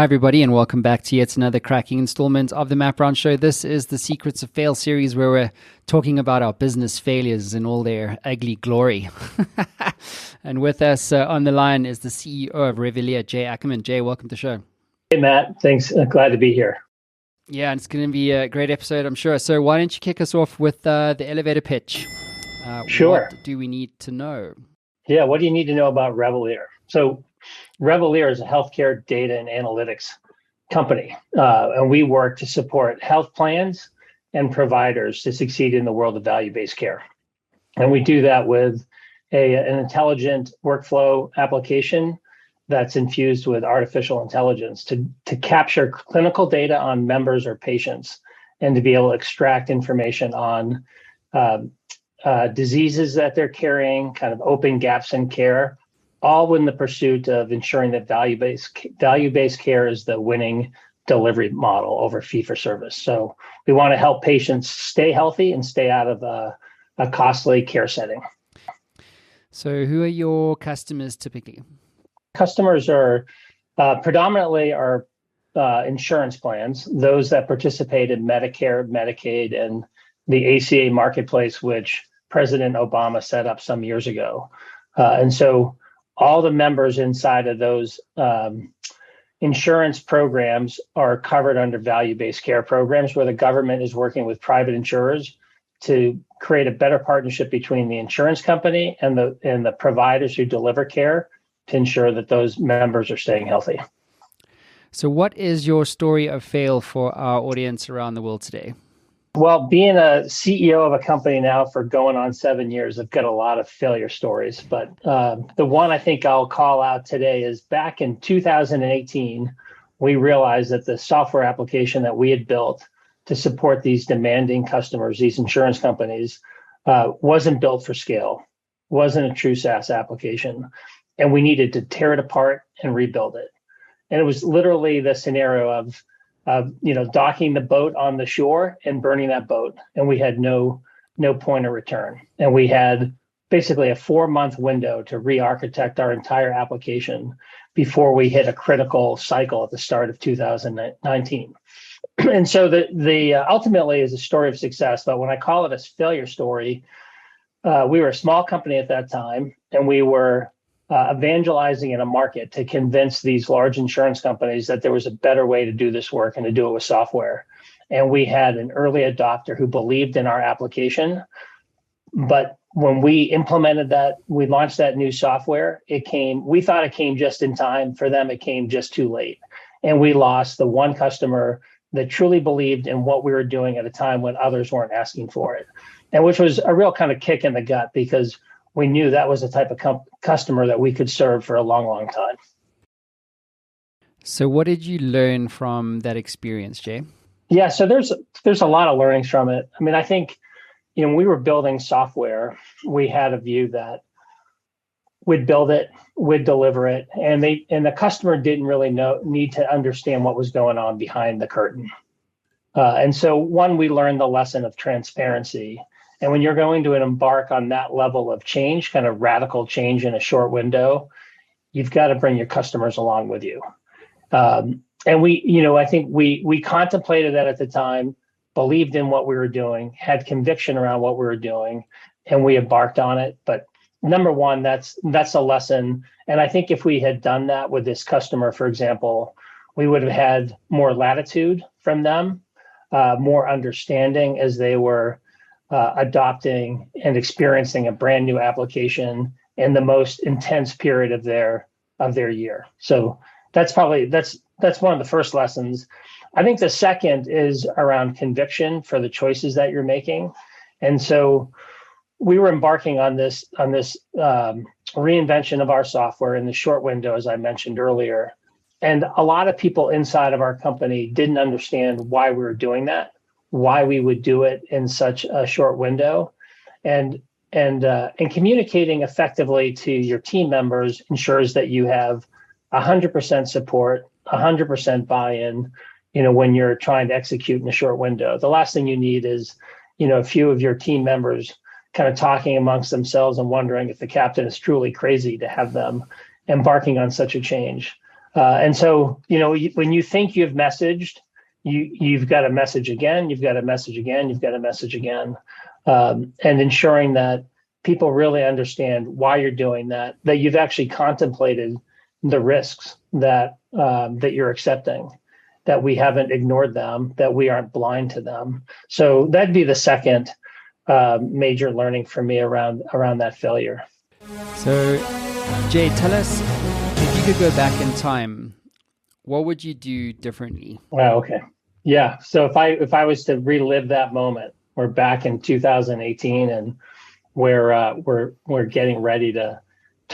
Hi, everybody, and welcome back to yet another cracking installment of the Matt Brown Show. This is the Secrets of Fail series where we're talking about our business failures in all their ugly glory. And with us on the line is the CEO of Reveleer, Jay Ackerman. Jay, welcome to the show. Hey, Matt. Thanks. Glad to be here. Yeah, and it's going to be a great episode, I'm sure. So why don't you kick us off with the elevator pitch? Sure. What do we need to know? Yeah, what do you need to know about Reveleer? So Reveleer is a healthcare data and analytics company, and we work to support health plans and providers to succeed in the world of value-based care. And we do that with an intelligent workflow application that's infused with artificial intelligence to capture clinical data on members or patients and to be able to extract information on diseases that they're carrying, kind of open gaps in care, all in the pursuit of ensuring that value-based care is the winning delivery model over fee-for-service. So we want to help patients stay healthy and stay out of a costly care setting. So who are your customers typically? Customers are predominantly our insurance plans, those that participate in Medicare, Medicaid, and the ACA marketplace, which President Obama set up some years ago. And so all the members inside of those insurance programs are covered under value-based care programs where the government is working with private insurers to create a better partnership between the insurance company and the providers who deliver care to ensure that those members are staying healthy. So what is your story of fail for our audience around the world today? Well, being a CEO of a company now for going on 7 years, I've got a lot of failure stories. But the one I think I'll call out today is back in 2018, we realized that the software application that we had built to support these demanding customers, these insurance companies, wasn't built for scale, wasn't a true SaaS application. And we needed to tear it apart and rebuild it. And it was literally the scenario of docking the boat on the shore and burning that boat. And we had no point of return. And we had basically a 4-month window to re-architect our entire application before we hit a critical cycle at the start of 2019. And so the ultimately is a story of success. But when I call it a failure story, we were a small company at that time, and we were evangelizing in a market to convince these large insurance companies that there was a better way to do this work and to do it with software. And we had an early adopter who believed in our application. But when we implemented that, we launched that new software, we thought it came just in time. For them, it came just too late. And we lost the one customer that truly believed in what we were doing at a time when others weren't asking for it. And which was a real kind of kick in the gut because we knew that was the type of customer that we could serve for a long, long time. So what did you learn from that experience, Jay? Yeah, so there's a lot of learnings from it. I mean, I think, when we were building software, we had a view that we'd build it, we'd deliver it, and the customer didn't really need to understand what was going on behind the curtain. And so we learned the lesson of transparency. And when you're going to embark on that level of change, kind of radical change in a short window, you've got to bring your customers along with you. And I think we contemplated that at the time, believed in what we were doing, had conviction around what we were doing, and we embarked on it. But number one, that's a lesson. And I think if we had done that with this customer, for example, we would have had more latitude from them, more understanding as they were adopting and experiencing a brand new application in the most intense period of their year. So that's one of the first lessons. I think the second is around conviction for the choices that you're making. And so we were embarking on this reinvention of our software in the short window, as I mentioned earlier. And a lot of people inside of our company didn't understand why we were doing that, why we would do it in such a short window, and communicating effectively to your team members ensures that you have 100% support, 100% buy-in, when you're trying to execute in a short window. The last thing you need is, a few of your team members kind of talking amongst themselves and wondering if the captain is truly crazy to have them embarking on such a change. And so, when you think you've messaged, you've got to message again, you've got to message again, you've got to message again, and ensuring that people really understand why you're doing that, that you've actually contemplated the risks that you're accepting, that we haven't ignored them, that we aren't blind to them. So that'd be the second major learning for me around that failure. So, Jay, tell us, if you could go back in time, what would you do differently? Wow. Okay. Yeah. So if I was to relive that moment, we're back in 2018, and we're getting ready to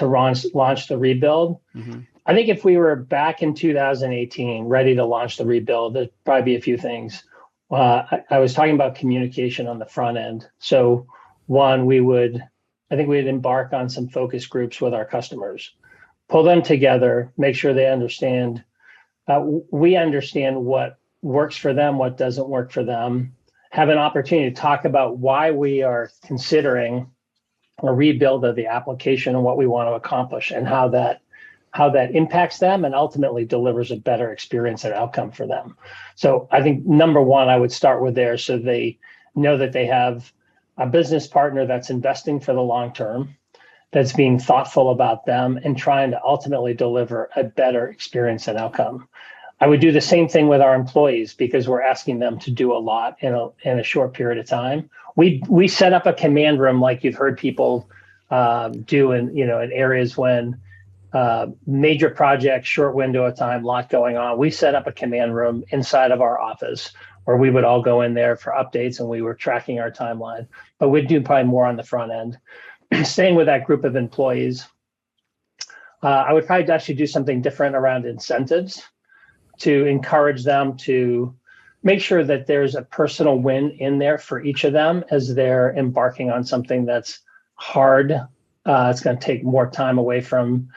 launch the rebuild. Mm-hmm. I think if we were back in 2018, ready to launch the rebuild, there'd probably be a few things. I was talking about communication on the front end. So one, I think we'd embark on some focus groups with our customers, pull them together, make sure they understand. We understand what works for them, what doesn't work for them, have an opportunity to talk about why we are considering a rebuild of the application and what we want to accomplish, and how that impacts them and ultimately delivers a better experience and outcome for them. So I think number one, I would start with there, so they know that they have a business partner that's investing for the long term, that's being thoughtful about them and trying to ultimately deliver a better experience and outcome. I would do the same thing with our employees, because we're asking them to do a lot in a short period of time. We set up a command room like you've heard people do in areas when major projects, short window of time, lot going on. We set up a command room inside of our office where we would all go in there for updates, and we were tracking our timeline. But we'd do probably more on the front end. Staying with that group of employees, I would probably actually do something different around incentives to encourage them to make sure that there's a personal win in there for each of them as they're embarking on something that's hard. It's going to take more time away from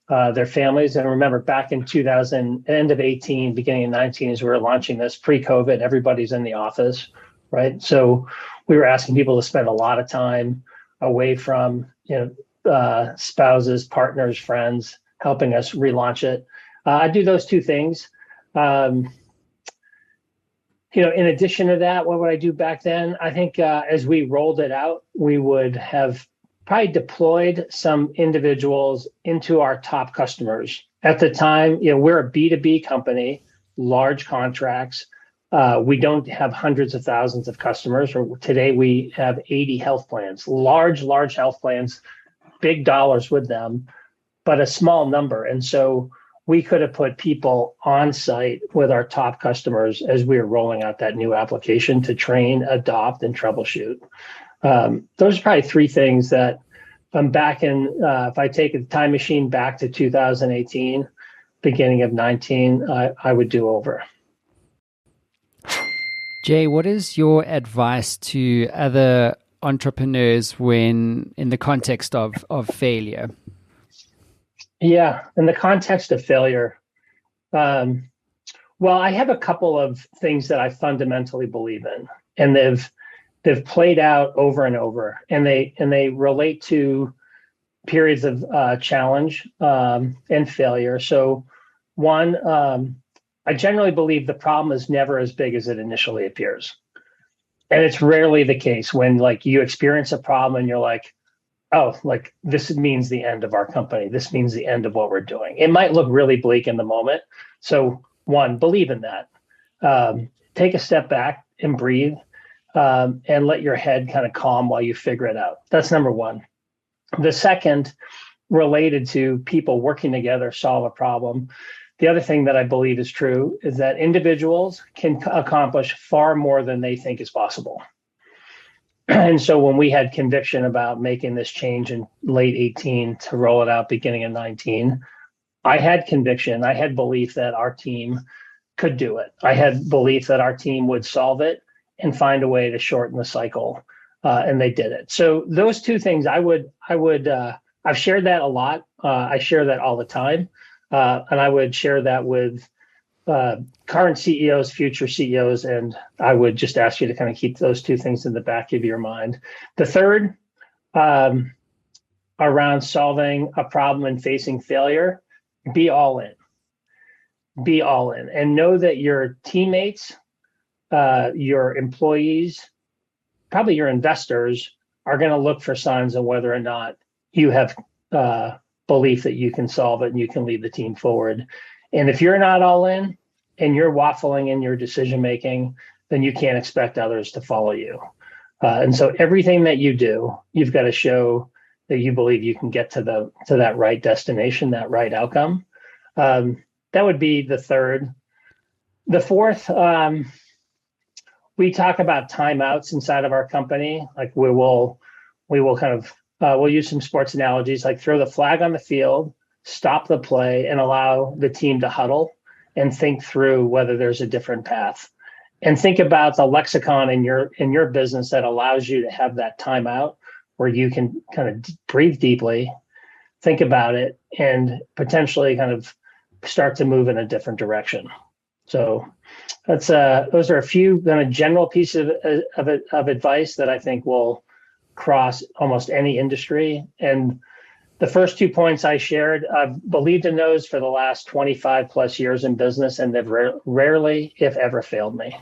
their families. And remember, back in 2000, end of 18, beginning of 19, as we were launching this, pre-COVID, everybody's in the office, right? So we were asking people to spend a lot of time away from spouses, partners, friends, helping us relaunch it. I do those two things. In addition to that, what would I do back then? I think as we rolled it out, we would have probably deployed some individuals into our top customers. At the time, we're a B2B company, large contracts. We don't have hundreds of thousands of customers. Today, we have 80 health plans, large health plans, big dollars with them, but a small number. And so we could have put people on site with our top customers as we were rolling out that new application to train, adopt, and troubleshoot. Those are probably three things that I'm back in. If I take a time machine back to 2018, beginning of 19, I would do over. Jay, what is your advice to other entrepreneurs when in the context of failure? Yeah, in the context of failure, well, I have a couple of things that I fundamentally believe in, and they've played out over and over, and they relate to periods of challenge and failure. So, one, I generally believe the problem is never as big as it initially appears, and it's rarely the case when you experience a problem and you're like, oh, this means the end of our company. This means the end of what we're doing. It might look really bleak in the moment. So one, believe in that. Take a step back and breathe, and let your head kind of calm while you figure it out. That's number one. The second, related to people working together, solve a problem. The other thing that I believe is true is that individuals can accomplish far more than they think is possible. And so when we had conviction about making this change in late 18 to roll it out beginning of 19, I had conviction. I had belief that our team could do it. I had belief that our team would solve it and find a way to shorten the cycle. And they did it. So those two things, I've shared that a lot. I share that all the time. And I would share that with current CEOs, future CEOs, and I would just ask you to kind of keep those two things in the back of your mind. The third, around solving a problem and facing failure, be all in. be all in, and know that your teammates, your employees, probably your investors are going to look for signs of whether or not you have belief that you can solve it and you can lead the team forward. And if you're not all in and you're waffling in your decision making, then you can't expect others to follow you. And so everything that you do, you've got to show that you believe you can get to that right destination, that right outcome. That would be the third. The fourth, we talk about timeouts inside of our company. Like we will kind of we'll use some sports analogies, like throw the flag on the field, stop the play, and allow the team to huddle and think through whether there's a different path. And think about the lexicon in your business that allows you to have that timeout where you can kind of breathe deeply, think about it, and potentially kind of start to move in a different direction. So that's those are a few kind of general pieces of advice that I think will cross almost any industry. And the first 2 points I shared, I've believed in those for the last 25 plus years in business, and they've rarely, if ever, failed me.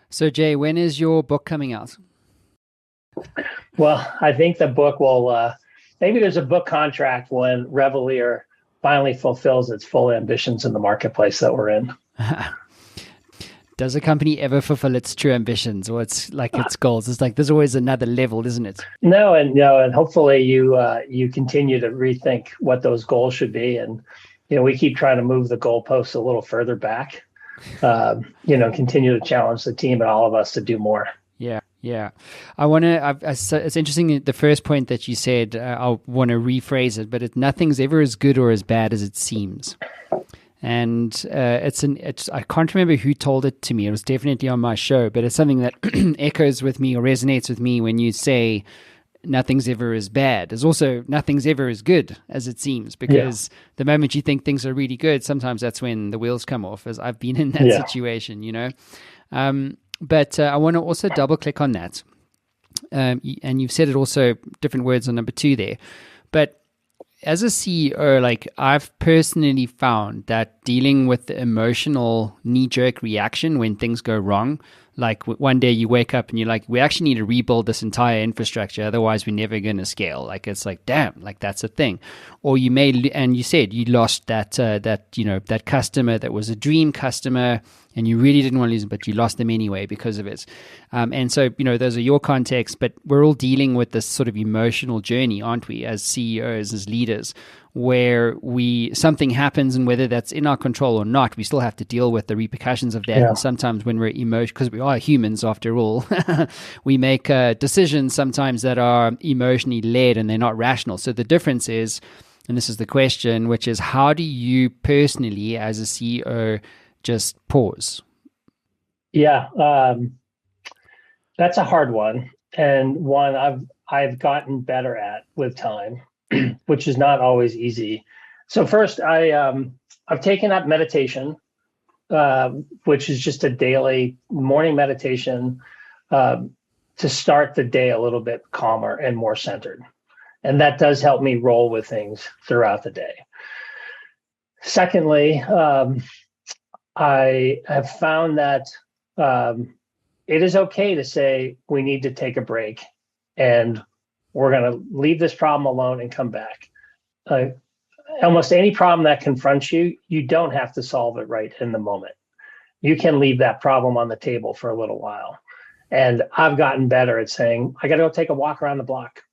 So Jay, when is your book coming out? Well, I think the book will, maybe there's a book contract when Reveleer finally fulfills its full ambitions in the marketplace that we're in. Does a company ever fulfill its true ambitions or its goals? It's like there's always another level, isn't it? No, and hopefully you continue to rethink what those goals should be, and we keep trying to move the goalposts a little further back. Continue to challenge the team and all of us to do more. Yeah. I want to, it's interesting, the first point that you said, I want to rephrase it, but nothing's ever as good or as bad as it seems. And I can't remember who told it to me. It was definitely on my show, but it's something that echoes with me or resonates with me when you say nothing's ever as bad. There's also nothing's ever as good as it seems, because the moment you think things are really good, sometimes that's when the wheels come off, as I've been in that situation, But I want to also double click on that. And you've said it also, different words on number 2 there. But as a CEO, I've personally found that dealing with the emotional knee-jerk reaction when things go wrong, like one day you wake up and you're like, we actually need to rebuild this entire infrastructure, otherwise we're never going to scale. It's like, damn, that's a thing. Or you may, and you said you lost that customer that was a dream customer and you really didn't want to lose them, but you lost them anyway because of it. And so, those are your contexts, but we're all dealing with this sort of emotional journey, aren't we, as CEOs, as leaders, where something happens, and whether that's in our control or not, we still have to deal with the repercussions of that. And sometimes when we're because we are humans after all, we make decisions sometimes that are emotionally led and they're not rational. So the difference is, and this is the question, which is, how do you personally as a CEO just pause? Yeah, that's a hard one, and one I've gotten better at with time, which is not always easy. So first, I've taken up meditation, which is just a daily morning meditation to start the day a little bit calmer and more centered, and that does help me roll with things throughout the day. Secondly, I have found that it is okay to say we need to take a break and we're going to leave this problem alone and come back. Almost any problem that confronts you, you don't have to solve it right in the moment. You can leave that problem on the table for a little while. And I've gotten better at saying, I got to go take a walk around the block.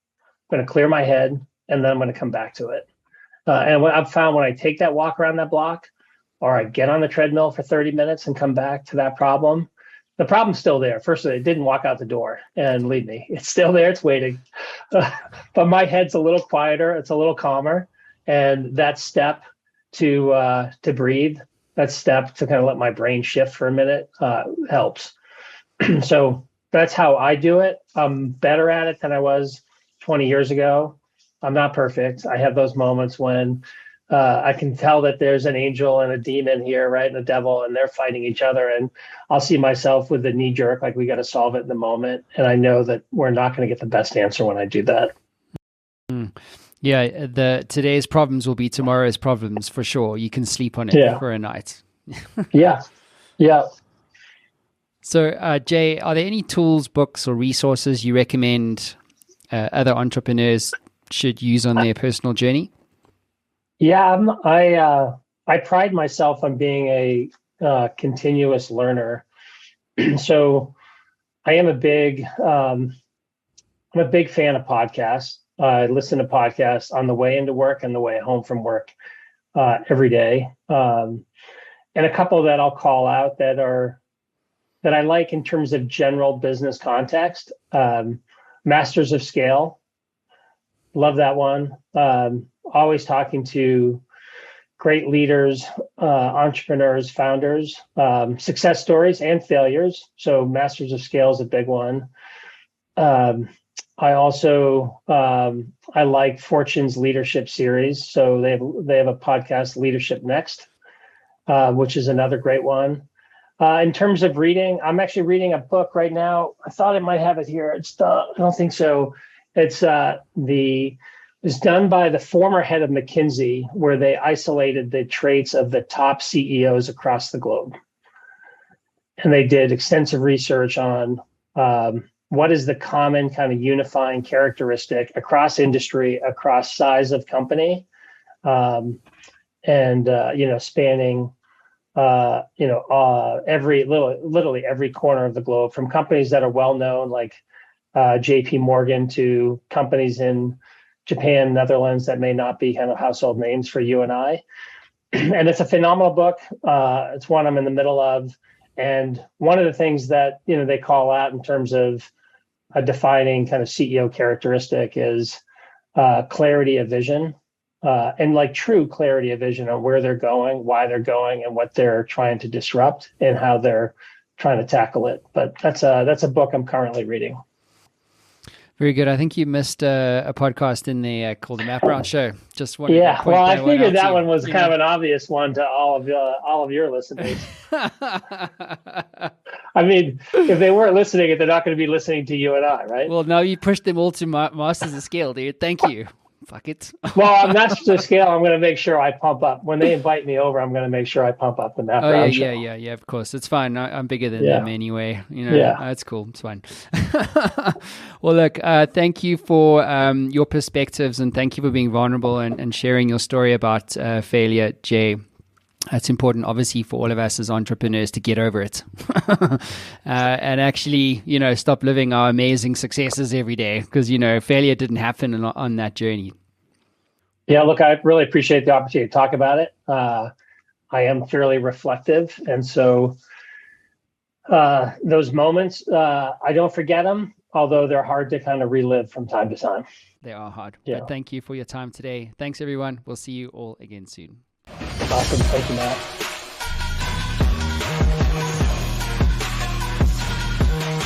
I'm going to clear my head and then I'm going to come back to it. And what I've found when I take that walk around that block, or I get on the treadmill for 30 minutes and come back to that problem, the problem's still there. First, it didn't walk out the door and leave me. It's still there. It's waiting. But my head's a little quieter. It's a little calmer. And that step to breathe, that step to kind of let my brain shift for a minute helps. So that's how I do it. I'm better at it than I was 20 years ago. I'm not perfect. I have those moments when I can tell that there's an angel and a demon here, right? And a devil, and they're fighting each other. And I'll see myself with the knee jerk, like we got to solve it in the moment. And I know that we're not going to get the best answer when I do that. Yeah, the today's problems will be tomorrow's problems for sure. You can sleep on it for a night. Yeah. Yeah. So, Jay, are there any tools, books, or resources you recommend other entrepreneurs should use on their personal journey? Yeah, I pride myself on being a continuous learner. So I am I'm a big fan of podcasts. I listen to podcasts on the way into work and the way home from work every day. And a couple that I'll call out that I like in terms of general business context. Masters of Scale, love that one. Always talking to great leaders, entrepreneurs, founders, success stories and failures. So Masters of Scale is a big one. I also I like Fortune's leadership series. So they have a podcast, Leadership Next, which is another great one. In terms of reading, I'm actually reading a book right now. I thought I might have it here. I don't think so. It's done by the former head of McKinsey, where they isolated the traits of the top CEOs across the globe, and they did extensive research on what is the common kind of unifying characteristic across industry, across size of company, and spanning literally every corner of the globe, from companies that are well known like JP Morgan to companies in Japan, Netherlands that may not be kind of household names for you and I. And it's a phenomenal book. It's one I'm in the middle of. And one of the things that they call out in terms of a defining kind of CEO characteristic is clarity of vision, and like true clarity of vision on where they're going, why they're going, and what they're trying to disrupt and how they're trying to tackle it. But that's a book I'm currently reading. Very good. I think you missed a podcast in there called The Map Round Show. Just wanted to point well, I figured that to, one was kind of an obvious one to all of your listeners. I mean, if they weren't listening, they're not going to be listening to you and I, right? Well, no, you pushed them all to Masters of Scale, dude. Thank you. Fuck it. Well, on Masters of Scale, I'm going to make sure I pump up. When they invite me over, I'm going to make sure I pump up the Map Round Show. Yeah, of course. It's fine. I'm bigger than them anyway. That's cool. It's fine. Well, look, thank you for your perspectives, and thank you for being vulnerable and sharing your story about failure, Jay. It's important, obviously, for all of us as entrepreneurs to get over it and actually, stop living our amazing successes every day, because, failure didn't happen on that journey. Yeah, look, I really appreciate the opportunity to talk about it. I am fairly reflective. And so those moments, I don't forget them, although they're hard to kind of relive from time to time. They are hard. Yeah. But thank you for your time today. Thanks, everyone. We'll see you all again soon. Awesome. Thank you, Matt.